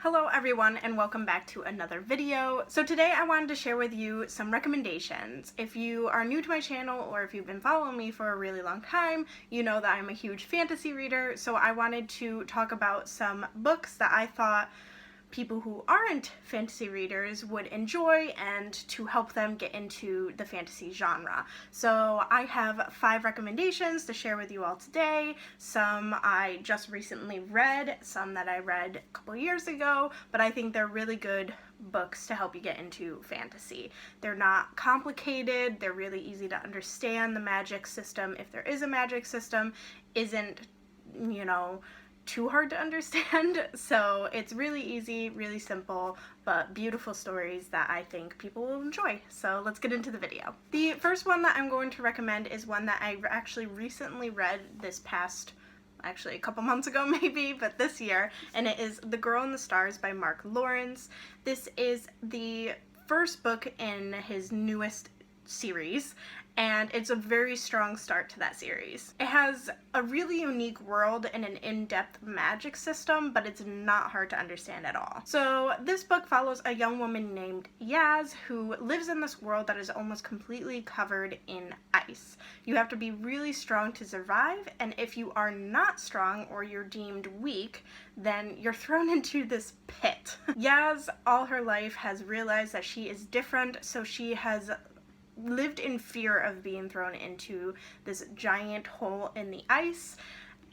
Hello everyone and welcome back to another video. So today I wanted to share with you some recommendations. If you are new to my channel or if you've been following me for a really long time, you know that I'm a huge fantasy reader, so I wanted to talk about some books that I thought people who aren't fantasy readers would enjoy and to help them get into the fantasy genre. So I have 5 recommendations to share with you all today. Some I just recently read, some that I read a couple years ago, but I think they're really good books to help you get into fantasy. They're not complicated, they're really easy to understand. The magic system, if there is a magic system, isn't, too hard to understand, so it's really easy, really simple, but beautiful stories that I think people will enjoy. So let's get into the video. The first one that I'm going to recommend is one that I actually recently read this past, actually a couple months ago maybe, but this year, and it is The Girl in the Stars by Mark Lawrence. This is the first book in his newest series, and it's a very strong start to that series. It has a really unique world and an in-depth magic system, but it's not hard to understand at all. So this book follows a young woman named Yaz who lives in this world that is almost completely covered in ice. You have to be really strong to survive, and if you are not strong or you're deemed weak, then you're thrown into this pit. Yaz all her life has realized that she is different, so she has lived in fear of being thrown into this giant hole in the ice,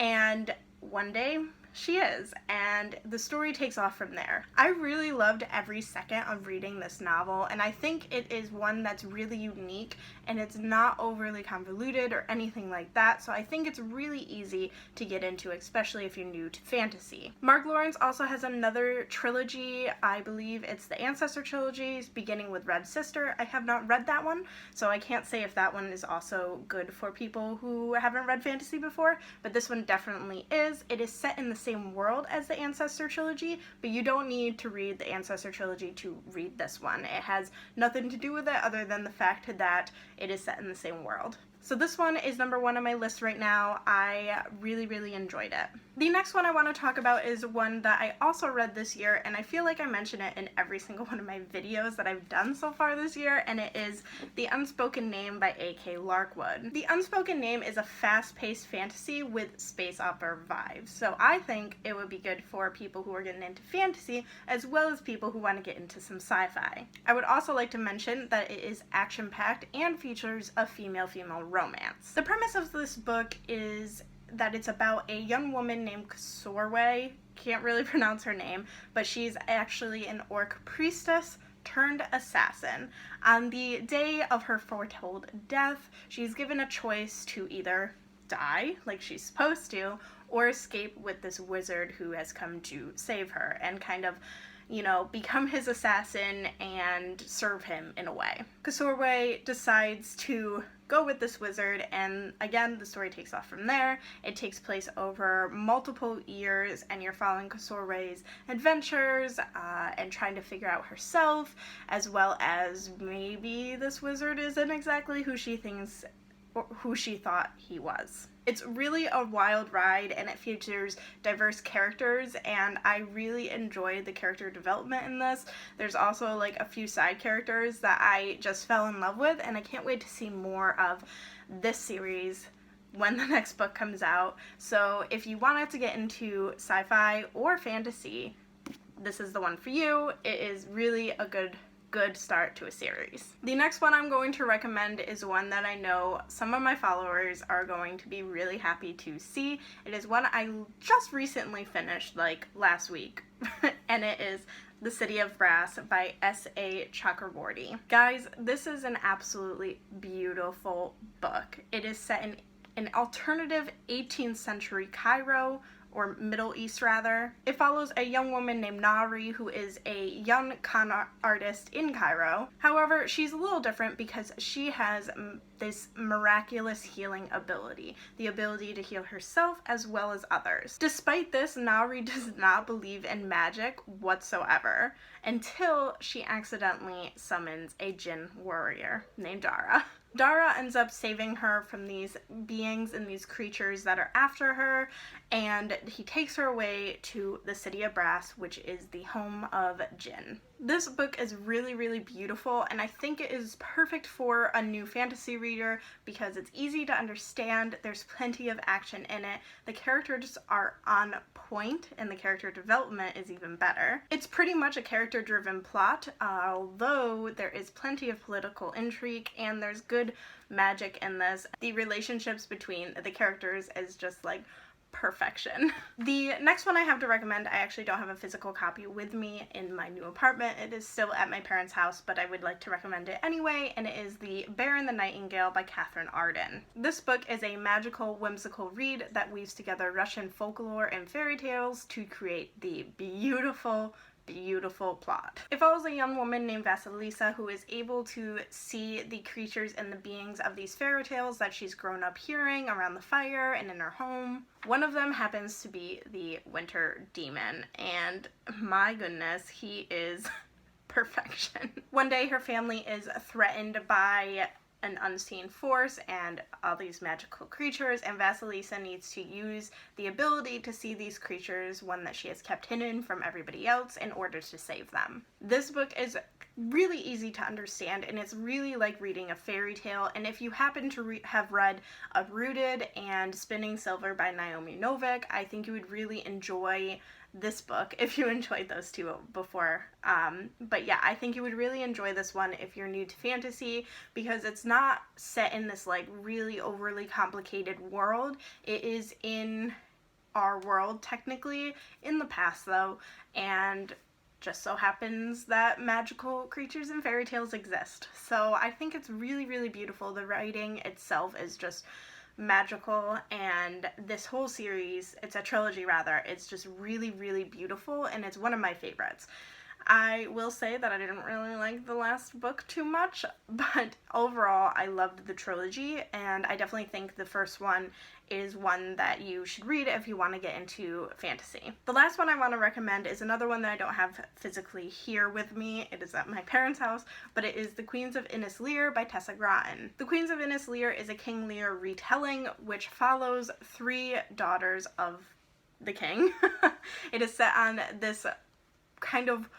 and one day she is, and the story takes off from there. I really loved every second of reading this novel, and I think it is one that's really unique, and it's not overly convoluted or anything like that, so I think it's really easy to get into, especially if you're new to fantasy. Mark Lawrence also has another trilogy. I believe it's the Ancestor trilogy, beginning with Red Sister. I have not read that one, so I can't say if that one is also good for people who haven't read fantasy before, but this one definitely is. It is set in the same world as the Ancestor trilogy, but you don't need to read the Ancestor trilogy to read this one. It has nothing to do with it other than the fact that it is set in the same world. So this one is number 1 on my list right now. I really enjoyed it. The next one I want to talk about is one that I also read this year, and I feel like I mention it in every single one of my videos that I've done so far this year, and it is The Unspoken Name by A.K. Larkwood. The Unspoken Name is a fast-paced fantasy with space opera vibes, so I think it would be good for people who are getting into fantasy as well as people who want to get into some sci-fi. I would also like to mention that it is action-packed and features a female-female romance. The premise of this book is that it's about a young woman named Katherine. Can't really pronounce her name, but she's actually an orc priestess turned assassin. On the day of her foretold death, she's given a choice to either die, like she's supposed to, or escape with this wizard who has come to save her and kind of, become his assassin and serve him in a way. Katherine decides to go with this wizard, and again, the story takes off from there. It takes place over multiple years, and you're following Katherine's adventures and trying to figure out herself, as well as maybe this wizard isn't exactly who she thinks or who she thought he was. It's really a wild ride, and it features diverse characters, and I really enjoyed the character development in this. There's also like a few side characters that I just fell in love with, and I can't wait to see more of this series when the next book comes out. So if you wanted to get into sci-fi or fantasy, this is the one for you. It is really a good start to a series. The next one I'm going to recommend is one that I know some of my followers are going to be really happy to see. It is one I just recently finished, like last week, and it is The City of Brass by S.A. Chakraborty. Guys, this is an absolutely beautiful book. It is set in an alternative 18th century Cairo, or Middle East rather. It follows a young woman named Nari who is a young con artist in Cairo. However, she's a little different because she has this miraculous healing ability, the ability to heal herself as well as others. Despite this, Nari does not believe in magic whatsoever until she accidentally summons a Jinn warrior named Dara. Dara ends up saving her from these beings and these creatures that are after her, and he takes her away to the City of Brass, which is the home of Jinn. This book is really, really beautiful, and I think it is perfect for a new fantasy reader because it's easy to understand, there's plenty of action in it, the characters are on point, and the character development is even better. It's pretty much a character-driven plot, although there is plenty of political intrigue, and there's good magic in this. The relationships between the characters is just like perfection. The next one I have to recommend, I actually don't have a physical copy with me in my new apartment. It is still at my parents' house, but I would like to recommend it anyway, and it is The Bear and the Nightingale by Katherine Arden. This book is a magical, whimsical read that weaves together Russian folklore and fairy tales to create the beautiful plot. It follows a young woman named Vasilisa who is able to see the creatures and the beings of these fairy tales that she's grown up hearing around the fire and in her home. One of them happens to be the winter demon, and my goodness, he is perfection. One day her family is threatened by an unseen force and all these magical creatures, and Vasilisa needs to use the ability to see these creatures, one that she has kept hidden from everybody else, in order to save them. This book is really easy to understand, and it's really like reading a fairy tale, and if you happen to have read Uprooted and Spinning Silver by Naomi Novik, I think you would really enjoy this book if you enjoyed those two before. But yeah, I think you would really enjoy this one if you're new to fantasy, because it's not set in this like really overly complicated world. It is in our world technically, in the past though, and just so happens that magical creatures and fairy tales exist. So I think it's really, really beautiful. The writing itself is just magical, and this whole series, it's a trilogy rather, it's just really, really beautiful, and it's one of my favorites. I will say that I didn't really like the last book too much, but overall I loved the trilogy, and I definitely think the first one is one that you should read if you want to get into fantasy. The last one I want to recommend is another one that I don't have physically here with me. It is at my parents' house, but it is The Queens of Innis Lear by Tessa Gratton. The Queens of Innis Lear is a King Lear retelling which follows 3 daughters of the king. It is set on this kind of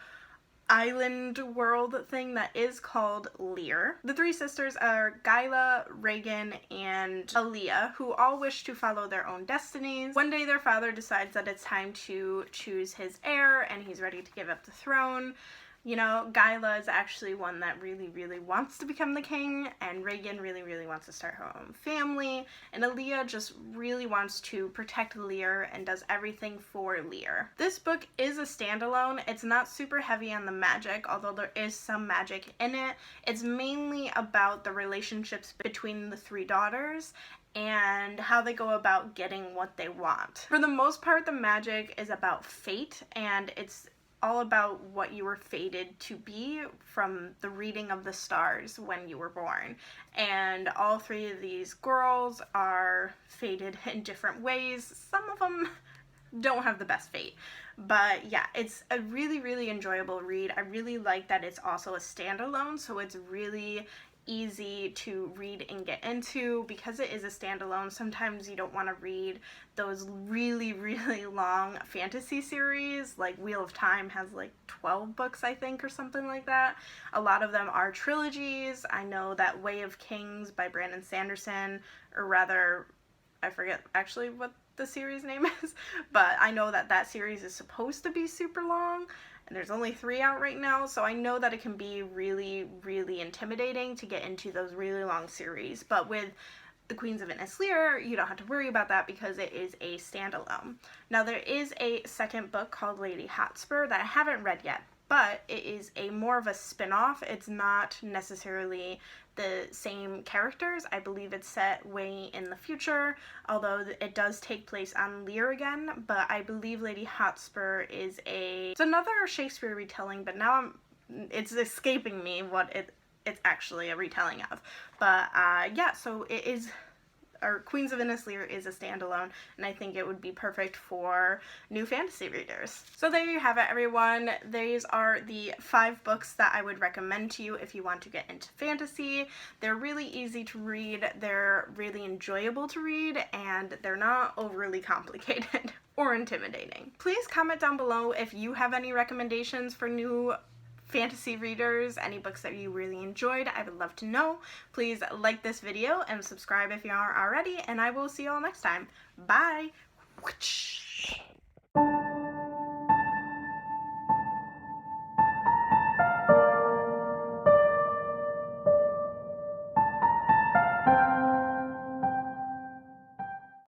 island world thing that is called Lear. The 3 sisters are Gyla, Regan, and Aaliyah, who all wish to follow their own destinies. One day their father decides that it's time to choose his heir, and he's ready to give up the throne. You know, Gyla is actually one that really, really wants to become the king, and Regan really, really wants to start her own family, and Aaliyah just really wants to protect Lear and does everything for Lear. This book is a standalone. It's not super heavy on the magic, although there is some magic in it. It's mainly about the relationships between the 3 daughters and how they go about getting what they want. For the most part, the magic is about fate, and it's all about what you were fated to be from the reading of the stars when you were born. And all 3 of these girls are fated in different ways. Some of them don't have the best fate. But yeah, it's a really, really enjoyable read. I really like that it's also a standalone, so it's really easy to read and get into. Because it is a standalone, sometimes you don't want to read those really, really long fantasy series. Like Wheel of Time has like 12 books, I think, or something like that. A lot of them are trilogies. I know that Way of Kings by Brandon Sanderson, or rather, I forget actually what the series name is, but I know that that series is supposed to be super long, and there's only 3 out right now, so I know that it can be really, really intimidating to get into those really long series. But with The Queens of Innis Lear, you don't have to worry about that because it is a standalone. Now, there is a second book called Lady Hotspur that I haven't read yet, but it is a more of a spin-off. It's not necessarily the same characters. I believe it's set way in the future, although it does take place on Lear again, but I believe Lady Hotspur is it's another Shakespeare retelling, but now it's escaping me what it's actually a retelling of. But yeah, so it is Queens of Innis Lear is a standalone, and I think it would be perfect for new fantasy readers. So there you have it, everyone. These are the 5 books that I would recommend to you if you want to get into fantasy. They're really easy to read, they're really enjoyable to read, and they're not overly complicated or intimidating. Please comment down below if you have any recommendations for new fantasy readers, any books that you really enjoyed. I would love to know. Please like this video and subscribe if you aren't already, and I will see you all next time. Bye!